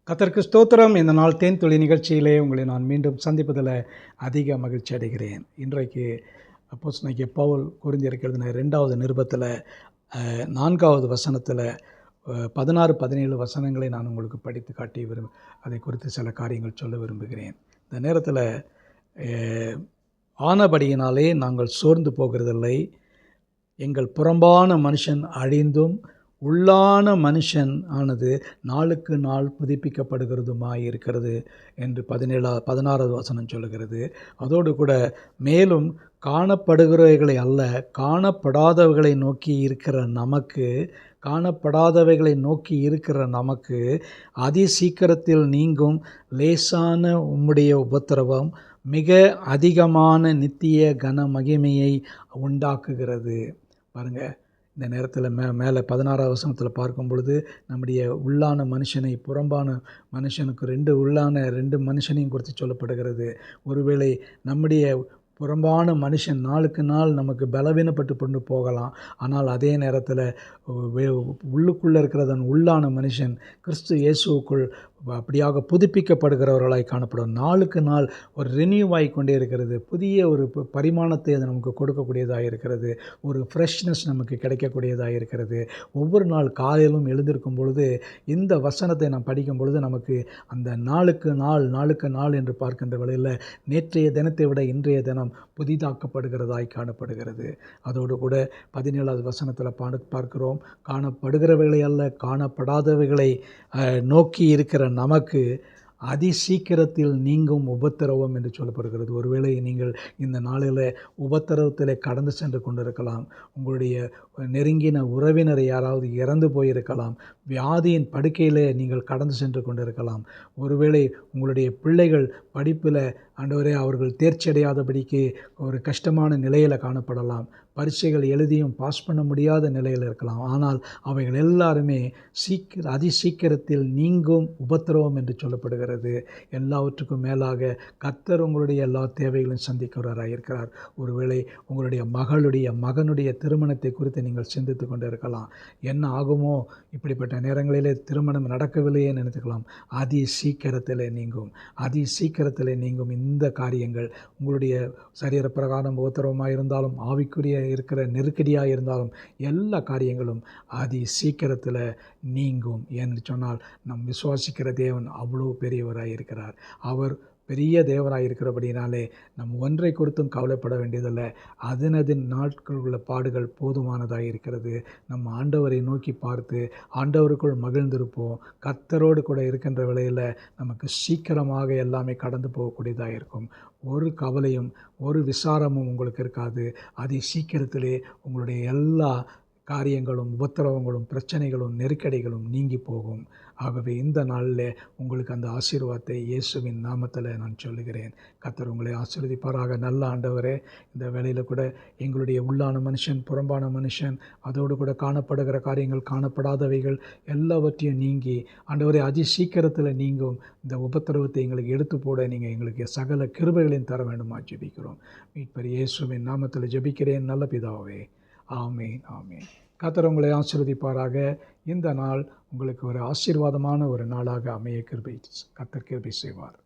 கர்த்தருக்கு ஸ்தோத்திரம். இந்த நாள் தேன் துளி நிகழ்ச்சியிலே உங்களை நான் மீண்டும் சந்திப்பதில் அதிக மகிழ்ச்சி அடைகிறேன். இன்றைக்கு அப்போஸ்தலனாகிய பவுல் கொரிந்தியருக்கு எழுதின 2வது நிருபத்தில் 4வது வசனத்தில் 16, 17 வசனங்களை நான் உங்களுக்கு படித்து காட்டி அதை குறித்து சில காரியங்கள் சொல்ல விரும்புகிறேன். இந்த நேரத்தில் ஆனபடியினாலே நாங்கள் சோர்ந்து போகிறதில்லை. எங்கள் புறம்பான மனுஷன் அழிந்தும் உள்ளான மனுஷன் ஆனது நாளுக்கு நாள் புதுப்பிக்கப்படுகிறதுமாய் இருக்கிறது என்று 16வது வசனம் சொல்லுகிறது. அதோடு கூட மேலும் காணப்படுகிறவைகளை அல்ல, காணப்படாதவைகளை நோக்கி இருக்கிற நமக்கு அதிசீக்கிரத்தில் நீங்கும் லேசான உம்முடைய உபத்திரவம் மிக அதிகமான நித்திய கன மகிமையை உண்டாக்குகிறது. பாருங்கள், இந்த நேரத்தில் மேலே 16வது வசனத்தில் பார்க்கும் பொழுது நம்முடைய உள்ளான மனுஷனை புறம்பான மனுஷனுக்கு ரெண்டு மனுஷனையும் குறித்து சொல்லப்படுகிறது. ஒருவேளை நம்முடைய புறம்பான மனுஷன் நாளுக்கு நாள் நமக்கு பலவீனப்பட்டு கொண்டு போகலாம். ஆனால் அதே நேரத்தில் உள்ளுக்குள்ளே இருக்கிறதன் உள்ளான மனுஷன் கிறிஸ்து இயேசுவுக்குள் அப்படியாக புதுப்பிக்கப்படுகிறவர்களாய் காணப்படும். நாளுக்கு நாள் ஒரு ரினியூவாகி கொண்டே இருக்கிறது. புதிய ஒரு பரிமாணத்தை அது நமக்கு கொடுக்கக்கூடியதாக இருக்கிறது. ஒரு ஃப்ரெஷ்னஸ் நமக்கு கிடைக்கக்கூடியதாக இருக்கிறது. ஒவ்வொரு நாள் காலையிலும் எழுந்திருக்கும் பொழுது இந்த வசனத்தை நாம் படிக்கும் பொழுது நமக்கு அந்த நாளுக்கு நாள் என்று பார்க்கின்ற வேளையில் நேற்றைய தினத்தை விட இன்றைய தினம் புதிதாக்கப்படுகிறதாய் காணப்படுகிறது. அதோடு கூட 17வது வசனத்தில் பார்க்கிறோம், காணப்படுகிறவைகளை அல்ல காணப்படாதவைகளை நோக்கி இருக்கிற நமக்கு அதிசீக்கிரத்தில் நீங்கும் உபத்திரவம் என்று சொல்லப்படுகிறது. ஒருவேளை நீங்கள் இந்த நாளில் உபத்திரவத்தில் கடந்து சென்று கொண்டிருக்கலாம். உங்களுடைய நெருங்கின உறவினரை யாராவது இறந்து போயிருக்கலாம். வியாதியின் படுக்கையில் நீங்கள் கடந்து சென்று கொண்டிருக்கலாம். ஒருவேளை உங்களுடைய பிள்ளைகள் படிப்பில் ஆண்டவரே அவர்கள் தேர்ச்சி அடையாதபடிக்கு ஒரு கஷ்டமான நிலையில் காணப்படலாம். பரீட்சைகள் எழுதியும் பாஸ் பண்ண முடியாத நிலையில் இருக்கலாம். ஆனால் அவைகள் எல்லாருமே அதிசீக்கிரத்தில் நீங்கும் உபத்திரவம் என்று சொல்லப்படுகிறது. எல்லாவற்றுக்கும் மேலாக கர்த்தர் உங்களுடைய எல்லா தேவைகளையும் சந்திக்கிறவராக இருக்கிறார். ஒருவேளை உங்களுடைய மகனுடைய திருமணத்தை குறித்து நீங்கள் சிந்தித்து கொண்டு இருக்கலாம். என்ன ஆகுமோ, இப்படிப்பட்ட நேரங்களிலே திருமணம் நடக்கவில்லையே நினைத்துக்கலாம். அதிசீக்கிரத்தில் நீங்கும் இந்த காரியங்கள் உங்களுடைய சரீர பிரகாரம் உபத்திரவமாக இருந்தாலும் ஆவிக்குரிய இருக்கிற நெருக்கடியாக இருந்தாலும் எல்லா காரியங்களும் சீக்கிரத்தில் நீங்கும். என்று சொன்னால் நம் விசுவாசிக்கிற தேவன் அவ்வளோ பெரியவராக இருக்கிறார். அவர் பெரிய தேவராக இருக்கிறபடினாலே நம் ஒன்றை குறித்தும் கவலைப்பட வேண்டியதில்லை. அதனதின் நாட்கள் உள்ள பாடுகள் போதுமானதாக இருக்கிறது. நம்ம ஆண்டவரை நோக்கி பார்த்து ஆண்டவருக்குள் மகிழ்ந்திருப்போம். கர்த்தரோடு கூட இருக்கின்ற வேளையில் நமக்கு சீக்கிரமாக எல்லாமே கடந்து போகக்கூடியதாக இருக்கும். ஒரு கவலையும் ஒரு விசாரமும் உங்களுக்கு இருக்காது. சீக்கிரத்திலே உங்களுடைய எல்லா காரியங்களும் உபத்திரவங்களும் பிரச்சனைகளும் நெருக்கடிகளும் நீங்கி போகும். ஆகவே இந்த நாளில் உங்களுக்கு அந்த ஆசீர்வாதத்தை இயேசுவின் நாமத்தில் நான் சொல்லுகிறேன். கர்த்தர் உங்களை ஆசீர்வதிப்பாராக. நல்ல ஆண்டவரே, இந்த வேளையில் கூட எங்களுடைய உள்ளான மனுஷன் புறம்பான மனுஷன் அதோடு கூட காணப்படுகிற காரியங்கள் காணப்படாதவைகள் எல்லாவற்றையும் நீங்கி ஆண்டவரே சீக்கிரத்தில் நீங்கும் இந்த உபத்திரவத்தை எங்களுக்கு எடுத்து போட நீங்கள் எங்களுக்கு சகல கிருபைகளையும் தர வேண்டுமா ஜெபிக்கிறோம். மீட்பர் இயேசுவின் நாமத்தில் ஜெபிக்கிறேன் நல்ல பிதாவே. ஆமேன் ஆமேன். கர்த்தர் உங்களை ஆசீர்வதிப்பாராக. இந்த நாள் உங்களுக்கு ஒரு ஆசீர்வாதமான ஒரு நாளாக அமைய கர்த்தர் கிருபை செய்வார்.